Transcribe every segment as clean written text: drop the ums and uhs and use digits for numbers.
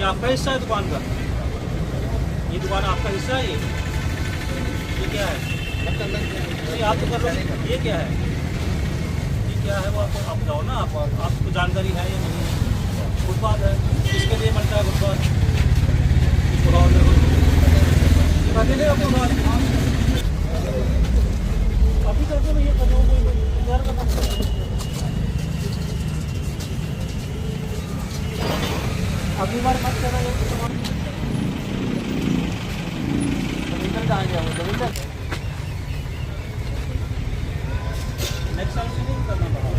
ये आपका हिस्सा है दुकान का? ये दुकान आपका हिस्सा है? ये क्या है? नहीं आप तो कर लो। ये क्या है? ये क्या है वो आप जाओ ना। आपको जानकारी है या नहीं? फुटपाथ है, इसके लिए बनता है फुटपाथ। अभी कर दो, ये कर दो, इंतजार करना पड़ेगा। अगली बार मत करना ये सामान। रविंदर कहाँ गया वो? रविंदर नेक्स्ट टाइम से नहीं करना पड़ा।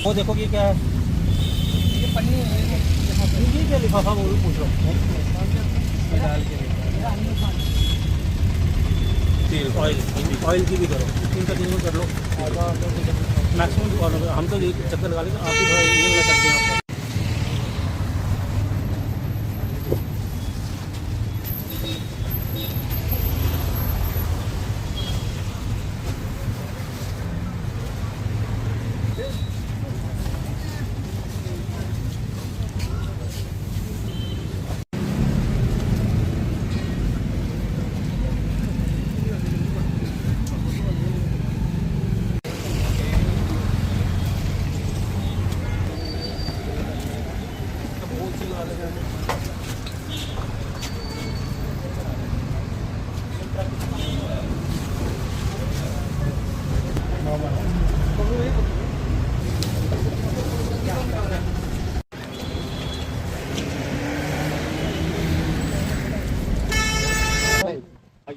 वो देखो ये क्या है? ये पन्नी है। ये क्या लिफाफा वो पूछ रहा हूँ। तेल ऑयल की भी करो, 3 का कर लो मैक्सिमम दुकानों पर। हम तो एक चक्कर लगा लेंगे, आप भी थोड़ा ये लगा सकते हैं आपको।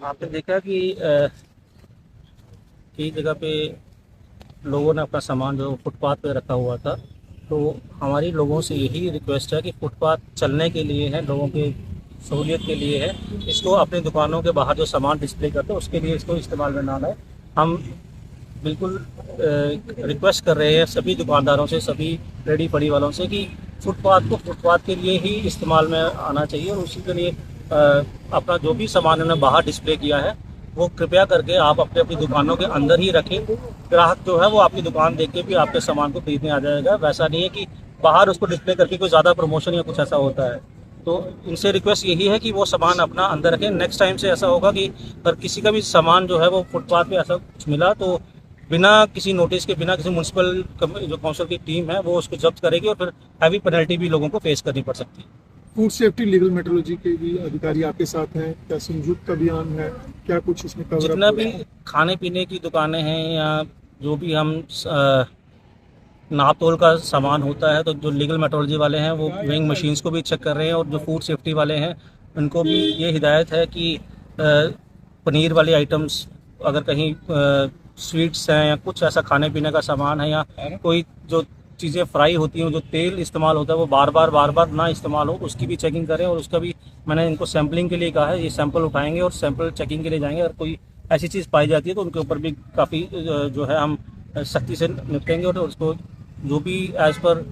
आपने देखा कि कई जगह पे लोगों ने अपना सामान जो फुटपाथ पे रखा हुआ था, तो हमारी लोगों से यही रिक्वेस्ट है कि फुटपाथ चलने के लिए है, लोगों के सहूलियत के लिए है। इसको अपनी दुकानों के बाहर जो सामान डिस्प्ले करते हैं उसके लिए इसको इस्तेमाल में ना लाए। हम बिल्कुल रिक्वेस्ट कर रहे हैं सभी दुकानदारों से, सभी रेडी पड़ी वालों से कि फुटपाथ को फुटपाथ के लिए ही इस्तेमाल में आना चाहिए, और उसी के लिए अपना जो भी सामान उन्होंने बाहर डिस्प्ले किया है वो कृपया करके आप अपने अपनी दुकानों के अंदर ही रखें। ग्राहक जो है वो आपकी दुकान देख के भी आपके सामान को खरीदने आ जाएगा। वैसा नहीं है कि बाहर उसको डिस्प्ले करके कोई ज़्यादा प्रमोशन या कुछ ऐसा होता है। तो इनसे रिक्वेस्ट यही है कि वो सामान अपना अंदर रखें। नेक्स्ट टाइम से ऐसा होगा कि अगर किसी का भी सामान जो है वो फुटपाथ पे ऐसा कुछ मिला तो बिना किसी नोटिस के, बिना किसी म्यूनसिपल जो काउंसिल की टीम है वो उसको जब्त करेगी, और फिर हैवी पेनल्टी भी लोगों को फेस करनी पड़ सकती है। फूड सेफ्टी लीगल मेट्रोलॉजी के भी अधिकारी आपके साथ हैं? क्या संयुक्त अभियान है? क्या कुछ इसमें कवर जितना भी खाने पीने की दुकानें हैं या जो भी हम नाप तोल का सामान होता है, तो जो लीगल मेट्रोलॉजी वाले हैं वो वेइंग मशीन्स को भी चेक कर रहे हैं, और जो फूड सेफ्टी वाले हैं उनको भी ये हिदायत है कि पनीर वाली आइटम्स, अगर कहीं स्वीट्स हैं या कुछ ऐसा खाने पीने का सामान है, या कोई जो चीज़ें फ्राई होती हैं, जो तेल इस्तेमाल होता है वो बार बार ना इस्तेमाल हो, उसकी भी चेकिंग करें। और उसका भी मैंने इनको सैम्पलिंग के लिए कहा है, ये सैंपल उठाएंगे और सैंपल चेकिंग के लिए जाएंगे। अगर कोई ऐसी चीज़ पाई जाती है तो उनके ऊपर भी काफ़ी जो है हम सख्ती से निपटेंगे, और उसको जो भी एज पर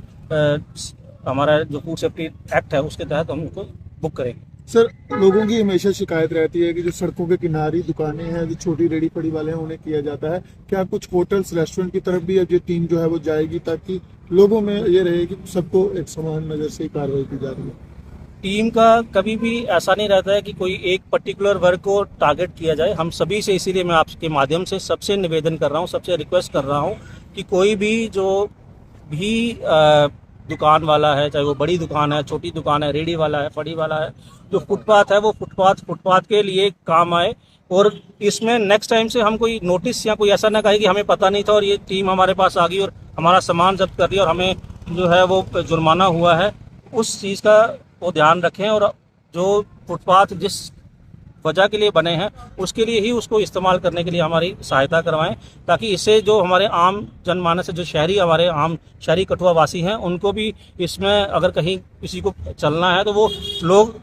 हमारा जो फूड सेफ्टी एक्ट है उसके तहत हम उनको बुक करेंगे। सर, लोगों की हमेशा शिकायत रहती है कि जो सड़कों के किनारे दुकानें हैं, जो छोटी रेडी पड़ी वाले हैं, उन्हें किया जाता है। क्या कुछ होटल्स रेस्टोरेंट की तरफ भी अब ये टीम जो है वो जाएगी, ताकि लोगों में ये रहे कि सबको एक समान नज़र से कार्रवाई की जा रही है? टीम का कभी भी ऐसा नहीं रहता है कि कोई एक पर्टिकुलर वर्ग को टारगेट किया जाए। हम सभी से, इसीलिए मैं आपके माध्यम से सबसे निवेदन कर रहा हूँ, सबसे रिक्वेस्ट कर रहा हूँ कि कोई भी जो भी दुकान वाला है, चाहे वो बड़ी दुकान है, छोटी दुकान है, रेडी वाला है, फड़ी वाला है, जो फुटपाथ है वो फुटपाथ के लिए काम आए। और इसमें नेक्स्ट टाइम से हम कोई नोटिस या कोई ऐसा ना कहे कि हमें पता नहीं था और ये टीम हमारे पास आ गई और हमारा सामान जब्त कर दिया और हमें जो है वो जुर्माना हुआ है। उस चीज़ का वो ध्यान रखें, और जो फुटपाथ जिस वजह के लिए बने हैं उसके लिए ही उसको इस्तेमाल करने के लिए हमारी सहायता करवाएं, ताकि इससे जो हमारे आम जनमानस है, जो शहरी हमारे आम शहरी कठुआ वासी हैं, उनको भी इसमें अगर कहीं किसी को चलना है तो वो लोग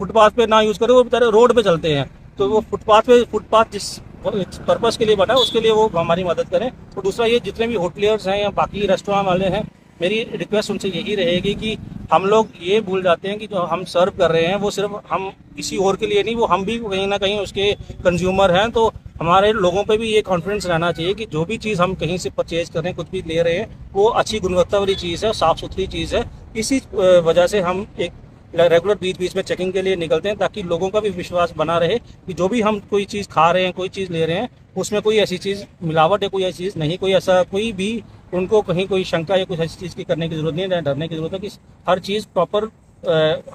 फुटपाथ पे ना यूज़ करें, वो बेचारे रोड पे चलते हैं। तो वो फुटपाथ जिस पर्पज़ के लिए बना है उसके लिए वो हमारी मदद करें। और दूसरा, ये जितने भी होटलियर्स हैं या बाकी रेस्टोरेंट वाले हैं, मेरी रिक्वेस्ट उनसे यही रहेगी कि हम लोग ये भूल जाते हैं कि जो हम सर्व कर रहे हैं वो सिर्फ हम किसी और के लिए नहीं, वो हम भी कहीं ना कहीं उसके कंज्यूमर हैं। तो हमारे लोगों पे भी ये कॉन्फिडेंस रहना चाहिए कि जो भी चीज़ हम कहीं से परचेज कर रहे हैं, कुछ भी ले रहे हैं, वो अच्छी गुणवत्ता वाली चीज़ है, साफ़ सुथरी चीज़ है। इसी वजह से हम एक रेगुलर बीच बीच में चेकिंग के लिए निकलते हैं, ताकि लोगों का भी विश्वास बना रहे कि जो भी हम कोई चीज़ खा रहे हैं, कोई चीज़ ले रहे हैं, उसमें कोई ऐसी चीज़ मिलावट है, कोई ऐसी चीज़ नहीं, कोई ऐसा कोई भी उनको कहीं कोई शंका या कुछ ऐसी चीज़ की करने की जरूरत नहीं है, डरने की जरूरत है कि हर चीज़ प्रॉपर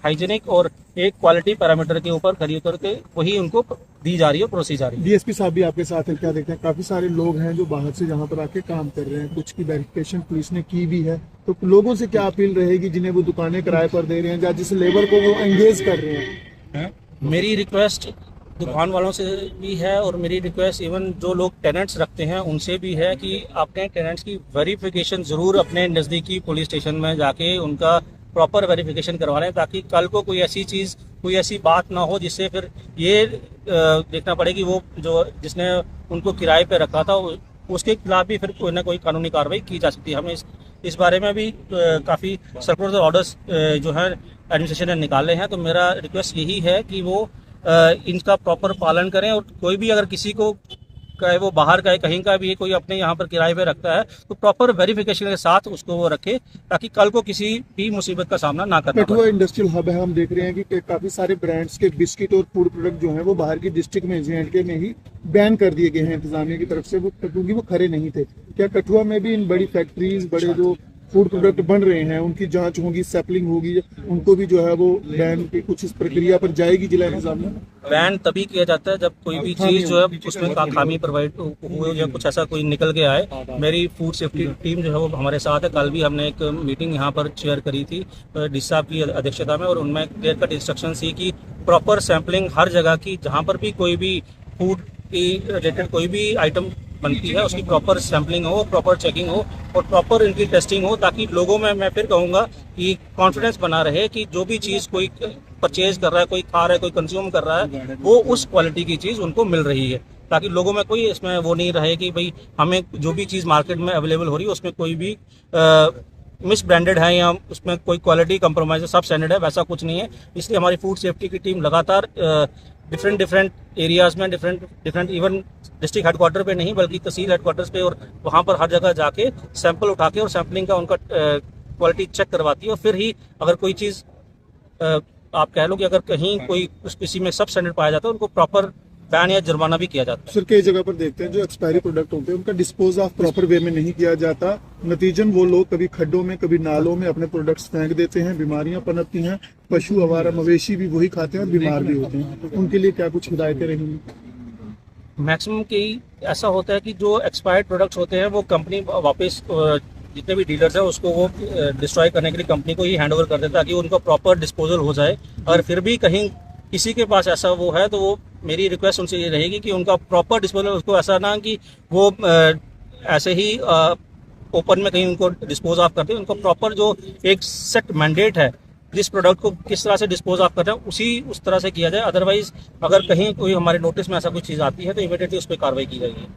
हाइजीनिक और एक क्वालिटी पैरामीटर के ऊपर खरी उतर के वही उनको दी जा रही है, परोसी जा रही है। डीएसपी साहब भी आपके साथ है, क्या देखते हैं काफी सारे लोग हैं जो बाहर से यहाँ पर आके काम कर रहे हैं, कुछ की वेरिफिकेशन पुलिस ने की भी है, तो लोगों से क्या अपील रहेगी जिन्हें वो दुकानें किराए पर दे रहे हैं या जिस लेबर को वो एंगेज कर रहे हैं? मेरी रिक्वेस्ट दुकान वालों से भी है और मेरी रिक्वेस्ट इवन जो लोग टेनेंट्स रखते हैं उनसे भी है कि अपने टेनेंट्स की वेरिफिकेशन ज़रूर अपने नज़दीकी पुलिस स्टेशन में जाके उनका प्रॉपर वेरिफिकेशन करवा लें, ताकि कल को कोई ऐसी चीज़, कोई ऐसी बात ना हो जिससे फिर ये देखना पड़े कि वो जो जिसने उनको किराए पे रखा था उसके खिलाफ भी फिर कोई ना कोई कानूनी कार्रवाई की जा सकती है। हमें इस बारे में भी काफ़ी सर्कुलर ऑर्डर्स जो है एडमिनिस्ट्रेशन ने निकाले हैं, तो मेरा रिक्वेस्ट यही है कि वो इनका प्रॉपर पालन करें और कोई भी अगर किसी को चाहे वो बाहर का है, कहीं का भी कोई अपने यहाँ पर किराए पे रखता है, तो प्रॉपर वेरिफिकेशन के साथ उसको वो रखे, ताकि कल को किसी भी मुसीबत का सामना ना करना पड़े। कठुआ इंडस्ट्रियल हब है, हम देख रहे हैं कि काफी सारे ब्रांड्स के बिस्किट और फूड प्रोडक्ट जो हैं वो बाहर की डिस्ट्रिक्ट में J&K में ही बैन कर दिए गए हैं इंतजामिया की तरफ से, वो क्योंकि वो खरे नहीं थे। क्या कठुआ में भी इन बड़ी फैक्ट्रीज, बड़े जो फूड प्रोडक्ट बन रहे हैं उनकी जांच होगी, सैंपलिंग होगी, उनको भी जो है वो बैन की कुछ इस प्रक्रिया पर जाएगी जिला इंतजामिया? बैन तभी किया जाता है जब कोई भी चीज़ जो है उसमें खामी प्रोवाइड हो या कुछ ऐसा कोई निकल के आए। मेरी फूड सेफ्टी टीम जो है वो हमारे साथ है। कल भी हमने एक मीटिंग यहाँ पर चेयर करी थी डी साहब की अध्यक्षता में, और उनमें क्लियर कट इंस्ट्रक्शन थी कि प्रॉपर सैंपलिंग हर जगह की, जहाँ पर भी कोई भी फूड की रिलेटेड कोई भी आइटम बनती है उसकी प्रॉपर सैंपलिंग हो, प्रॉपर चेकिंग हो और प्रॉपर इनकी टेस्टिंग हो, ताकि लोगों में, मैं फिर कहूँगा कि कॉन्फिडेंस बना रहे कि जो भी चीज़ कोई परचेज कर रहा है, कोई खा रहा है, कोई कंज्यूम कर रहा है, वो उस क्वालिटी की चीज़ उनको मिल रही है, ताकि लोगों में कोई इसमें वो नहीं रहे कि भाई हमें जो भी चीज़ मार्केट में अवेलेबल हो रही है उसमें कोई भी मिस ब्रांडेड है या उसमें कोई क्वालिटी कंप्रोमाइज है, सब स्टैंडर्ड है, वैसा कुछ नहीं है। इसलिए हमारी फूड सेफ्टी की टीम लगातार डिफरेंट एरियाज़ में, डिफरेंट इवन डिस्ट्रिक्ट हेडक्वार्टर पे नहीं बल्कि तहसील हेडक्वार्टर्स पे और वहाँ पर हर जगह जाके सैंपल उठा के और सैंपलिंग का उनका क्वालिटी चेक करवाती है, और फिर ही अगर कोई चीज़ आप कह लो कि अगर कहीं कोई किसी में सब स्टैंडर्ड पाया जाता है उनको प्रॉपर बैन या जुर्माना भी किया जाता है। सर कई जगह पर देखते हैं जो एक्सपायरी प्रोडक्ट होते हैं उनका डिस्पोज ऑफ प्रॉपर वे में नहीं किया जाता, नतीजन वो लोग कभी खड्डों में कभी नालों में अपने प्रोडक्ट्स फेंक देते हैं, बीमारियां पनपती हैं, पशु आवारा मवेशी भी वही खाते हैं और बीमार भी होते हैं। उनके लिए क्या कुछ हिदायतें रहेंगी? मैक्सिमम कई ऐसा होता है कि जो एक्सपायर्ड प्रोडक्ट्स होते हैं वो कंपनी वापस जितने भी डीलर्स हैं उसको वो डिस्ट्रॉय करने के लिए कंपनी को ही हैंड ओवर कर देता है, ताकि उनका प्रॉपर डिस्पोजल हो जाए। और फिर भी कहीं किसी के पास ऐसा वो है तो वो, मेरी रिक्वेस्ट उनसे ये रहेगी कि उनका प्रॉपर डिस्पोजल, उसको ऐसा ना कि वो ऐसे ही ओपन में कहीं उनको डिस्पोज ऑफ करते हैं। उनको प्रॉपर जो एक सेट मैंडेट है जिस प्रोडक्ट को किस तरह से डिस्पोज ऑफ कर रहे हैं उस तरह से किया जाए। अदरवाइज अगर कहीं कोई हमारे नोटिस में ऐसा कोई चीज़ आती है तो इमीडिएटली उस पर कार्रवाई की जाएगी।